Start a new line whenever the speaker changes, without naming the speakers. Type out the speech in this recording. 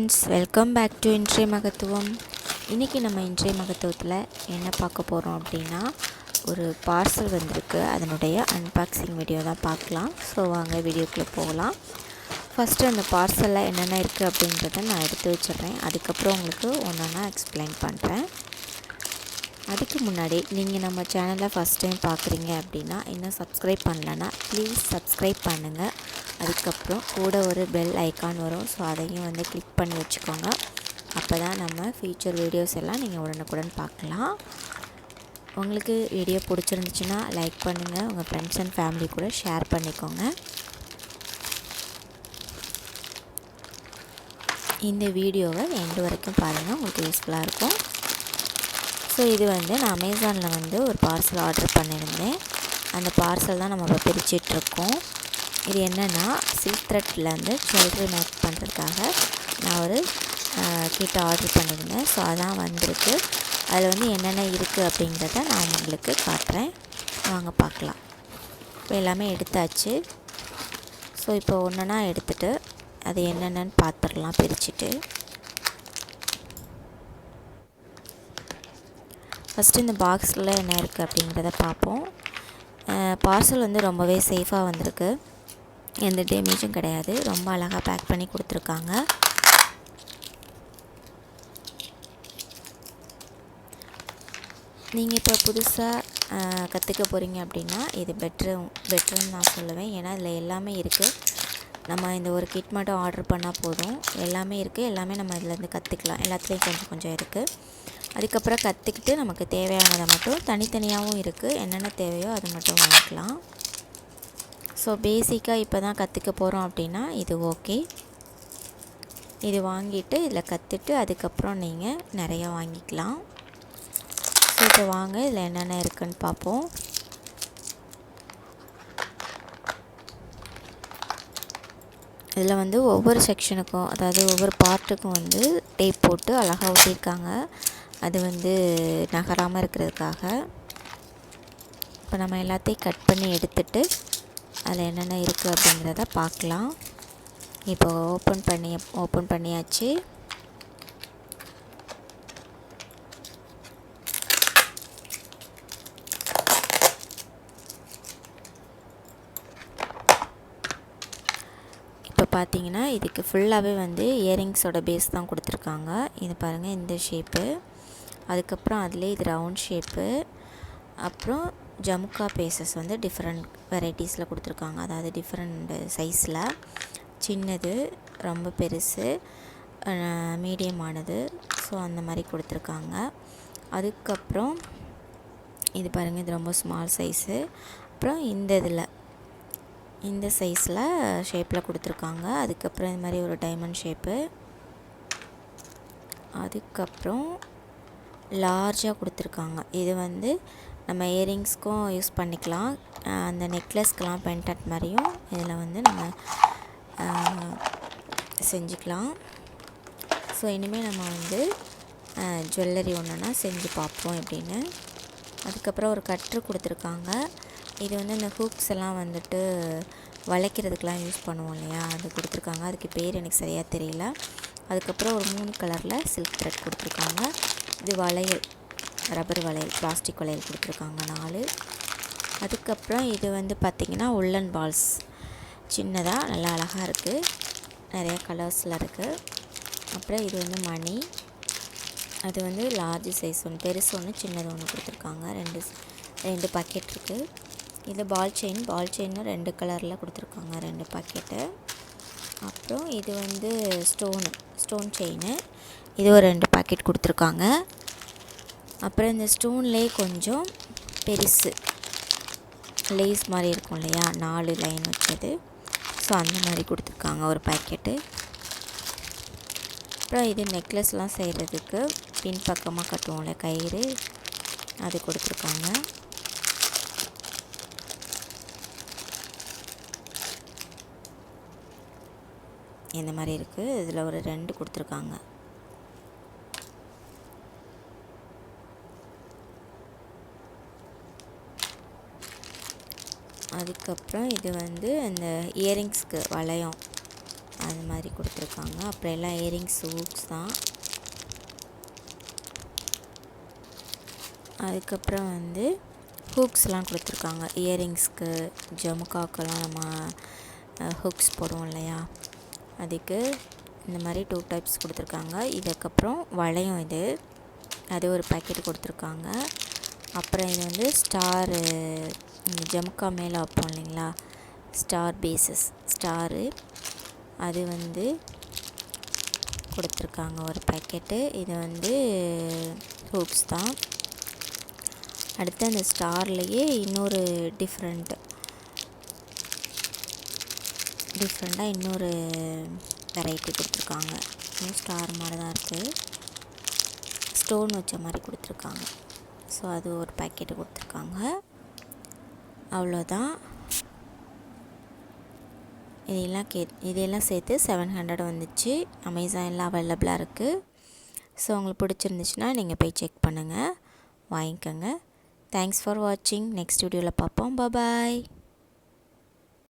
Friends, welcome back to இன்றைய மகத்துவம். இன்றைக்கி நம்ம இன்றைய மகத்துவத்தில் என்ன பார்க்க போகிறோம் அப்படின்னா, ஒரு பார்சல் வந்திருக்கு. அதனுடைய அன்பாக்சிங் வீடியோ தான் பார்க்கலாம். ஸோ வாங்க வீடியோக்குள்ளே போகலாம். ஃபஸ்ட்டு அந்த பார்சலில் என்னென்ன இருக்குது அப்படின்றத நான் எடுத்து வச்சிடுறேன். அதுக்கப்புறம் உங்களுக்கு ஒன்றா எக்ஸ்பிளைன் பண்ணுறேன். அதுக்கு முன்னாடி நீங்கள் நம்ம சேனலை ஃபஸ்ட் டைம் பார்க்குறீங்க அப்படின்னா, இன்னும் சப்ஸ்கிரைப் பண்ணலன்னா ப்ளீஸ் சப்ஸ்கிரைப் பண்ணுங்கள். அதுக்கப்புறம் கூட ஒரு பெல் ஐக்கான் வரும். ஸோ அதையும் வந்து கிளிக் பண்ணி வச்சுக்கோங்க. அப்போ தான் நம்ம ஃபியூச்சர் வீடியோஸ் எல்லாம் நீங்கள் உடனுக்குடன் பார்க்கலாம். உங்களுக்கு வீடியோ பிடிச்சிருந்துச்சுன்னா லைக் பண்ணுங்கள். உங்கள் ஃப்ரெண்ட்ஸ் அண்ட் ஃபேமிலி கூட ஷேர் பண்ணிக்கோங்க. இந்த வீடியோவை எண்டு வரைக்கும் பாருங்கள், உங்களுக்கு யூஸ்ஃபுல்லாக இருக்கும். ஸோ இது வந்து நான் அமேசானில் வந்து ஒரு பார்சல் ஆர்டர் பண்ணியிருந்தேன். அந்த பார்சல் தான் நம்ம இப்போ பிரிச்சிட்ருக்கோம். இது என்னென்னா, சில்க் த்ரெட்லேருந்து ஜுவல்லரி மேக் பண்ணுறதுக்காக நான் ஒரு கிட்ட ஆர்டர் பண்ணியிருந்தேன். ஸோ அதான் வந்திருக்கு. அதில் வந்து என்னென்ன இருக்குது அப்படிங்கிறத நான் உங்களுக்கு காட்டுறேன். வாங்க பார்க்கலாம். இப்போ எல்லாமே எடுத்தாச்சு. ஸோ இப்போ ஒன்றுனா எடுத்துகிட்டு அது என்னென்னு பார்த்துடலாம் பிரிச்சுட்டு. ஃபஸ்ட்டு இந்த பாக்ஸில் என்ன இருக்குது அப்படிங்கிறத பார்ப்போம். பார்சல் வந்து ரொம்பவே சேஃபாக வந்திருக்கு. எந்த டேமேஜும் கிடையாது. ரொம்ப அழகாக பேக் பண்ணி கொடுத்துருக்காங்க. நீங்கள் இப்போ புதுசாக கற்றுக்க போகிறீங்க அப்படின்னா இது பெட்டர்னு நான் சொல்லுவேன். ஏன்னா இதில் எல்லாமே இருக்குது. நம்ம இந்த ஒரு கிட் மட்டும் ஆர்டர் பண்ணால் போதும். எல்லாமே இருக்குது. எல்லாமே நம்ம இதிலேருந்து கற்றுக்கலாம். எல்லாத்துலேயும் கொஞ்சம் கொஞ்சம் இருக்குது. அதுக்கப்புறம் கற்றுக்கிட்டு நமக்கு தேவையானதை மட்டும் தனித்தனியாகவும் இருக்குது. என்னென்ன தேவையோ அது மட்டும் வாங்கிக்கலாம். ஸோ பேசிக்காக இப்போ தான் கற்றுக்க போகிறோம் அப்படின்னா இது ஓகே. இது வாங்கிட்டு இதில் கற்றுட்டு அதுக்கப்புறம் நீங்கள் நிறையா வாங்கிக்கலாம். ஸோ இப்போ வாங்க இதில் என்னென்ன இருக்குதுன்னு பார்ப்போம். இதில் வந்து ஒவ்வொரு செக்ஷனுக்கும், அதாவது ஒவ்வொரு பார்ட்டுக்கும் வந்து டேப் போட்டு அழகாக ஒட்டியிருக்காங்க. அது வந்து நகராமல் இருக்கிறதுக்காக. இப்போ நம்ம எல்லாத்தையும் கட் பண்ணி எடுத்துட்டு அதில் என்னென்ன இருக்குது அப்படிங்கிறத பார்க்கலாம். இப்போ ஓப்பன் பண்ணியாச்சு. இப்போ பார்த்தீங்கன்னா இதுக்கு ஃபுல்லாகவே வந்து இயரிங்ஸோட பேஸ் தான் கொடுத்துருக்காங்க. இது பாருங்கள், இந்த ஷேப்பு. அதுக்கப்புறம் அதிலே இது ரவுண்ட் ஷேப்பு. அப்புறம் ஜமுக்கா பேசஸ் வந்து டிஃப்ரெண்ட் வெரைட்டிஸில் கொடுத்துருக்காங்க. அதாவது டிஃப்ரெண்ட் சைஸில், சின்னது, ரொம்ப பெருசு, மீடியமானது. ஸோ அந்த மாதிரி கொடுத்துருக்காங்க. அதுக்கப்புறம் இது பாருங்கள், இது ரொம்ப ஸ்மால் சைஸு. அப்புறம் இந்த சைஸில் ஷேப்பில் கொடுத்துருக்காங்க. அதுக்கப்புறம் இது மாதிரி ஒரு டைமண்ட் ஷேப்பு. அதுக்கப்புறம் லார்ஜாக கொடுத்துருக்காங்க. இது வந்து நம்ம இயரிங்ஸ்க்கும் யூஸ் பண்ணிக்கலாம். அந்த நெக்லஸ்க்கெலாம் பென்டன்ட் மாதிரியும் இதில் வந்து நம்ம செஞ்சுக்கலாம். ஸோ இனிமேல் நம்ம வந்து ஜுவல்லரி ஒன்றுனா செஞ்சு பார்ப்போம் எப்படின்னு. அதுக்கப்புறம் ஒரு கட்ரு கொடுத்துருக்காங்க. இது வந்து இந்த ஹூக்ஸ் எல்லாம் வந்துட்டு வளைக்கிறதுக்கெலாம் யூஸ் பண்ணுவோம் இல்லையா, அது கொடுத்துருக்காங்க. அதுக்கு பேர் எனக்கு சரியாக தெரியல. அதுக்கப்புறம் ஒரு 3 கலரில் சில்க் த்ரெட் கொடுத்துருக்காங்க. இது வளையல், ரப்பர் வளையல், பிளாஸ்டிக் வளையல் கொடுத்துருக்காங்க 4. அதுக்கப்புறம் இது வந்து பார்த்திங்கன்னா உள்ளன் பால்ஸ், சின்னதாக நல்லா அழகாக இருக்குது. நிறைய கலர்ஸில் இருக்குது. அப்புறம் இது வந்து மணி. அது வந்து லார்ஜ் சைஸ் ஒன்று, பெருசு ஒன்று, சின்னது ஒன்று கொடுத்துருக்காங்க. ரெண்டு பாக்கெட் இருக்குது. இது பால் செயின் 2 கலரில் கொடுத்துருக்காங்க, 2 பாக்கெட்டு. அப்புறம் இது வந்து ஸ்டோன் செயின். இது ஒரு 2 பாக்கெட் கொடுத்துருக்காங்க. அப்புறம் இந்த ஸ்டோன்லேயே கொஞ்சம் பெருசு லேஸ் மாதிரி இருக்கும் இல்லையா, 4 லைன் வச்சது. ஸோ அந்த மாதிரி கொடுத்துருக்காங்க ஒரு பாக்கெட்டு. அப்புறம் இது நெக்லஸ்லாம் செய்கிறதுக்கு பின்பக்கமாக கட்டுவோம்ல கயிறு, அது கொடுத்துருக்காங்க. இந்த மாதிரி இருக்குது. இதில் ஒரு 2 கொடுத்துருக்காங்க. அதுக்கப்புறம் இது வந்து இந்த இயரிங்ஸ்க்கு வளையம், அது மாதிரி கொடுத்துருக்காங்க. அப்புறம் எல்லாம் இயரிங்ஸ் ஹூக்ஸ் தான். அதுக்கப்புறம் வந்து ஹூக்ஸ்லாம் கொடுத்துருக்காங்க. இயரிங்ஸ்க்கு ஜமுக்காக்கெல்லாம் நம்ம ஹூக்ஸ் போடுவோம் இல்லையா, அதுக்கு இந்த மாதிரி 2 டைப்ஸ் கொடுத்துருக்காங்க. இதுக்கப்புறம் வளையம், அது ஒரு பேக்கெட் கொடுத்துருக்காங்க. அப்புறம் இது வந்து ஸ்டாரு, ஜமுக்கா மேலே வைப்போம் இல்லைங்களா, ஸ்டார் பேஸஸ் ஸ்டாரு, அது வந்து கொடுத்துருக்காங்க ஒரு பேக்கெட்டு. இது வந்து ஹூக்ஸ் தான். அடுத்து அந்த ஸ்டார்லேயே இன்னொரு டிஃப்ரெண்ட்டாக இன்னொரு வெரைட்டி கொடுத்துருக்காங்க. இன்னும் ஸ்டார் மாதிரி தான் இருக்குது, ஸ்டோன் வச்ச மாதிரி கொடுத்துருக்காங்க. ஸோ அது ஒரு பேக்கெட்டு கொடுத்துருக்காங்க. அவ்வளோதான். இதெல்லாம் சேர்த்து 700 வந்துச்சு. அமேசானில் அவைலபிளாக இருக்குது. ஸோ உங்களுக்கு பிடிச்சிருந்துச்சுன்னா நீங்கள் போய் செக் பண்ணுங்கள், வாங்கிக்கோங்க. தேங்க்ஸ் ஃபார் வாட்சிங். நெக்ஸ்ட் வீடியோவில் பார்ப்போம். பாய்.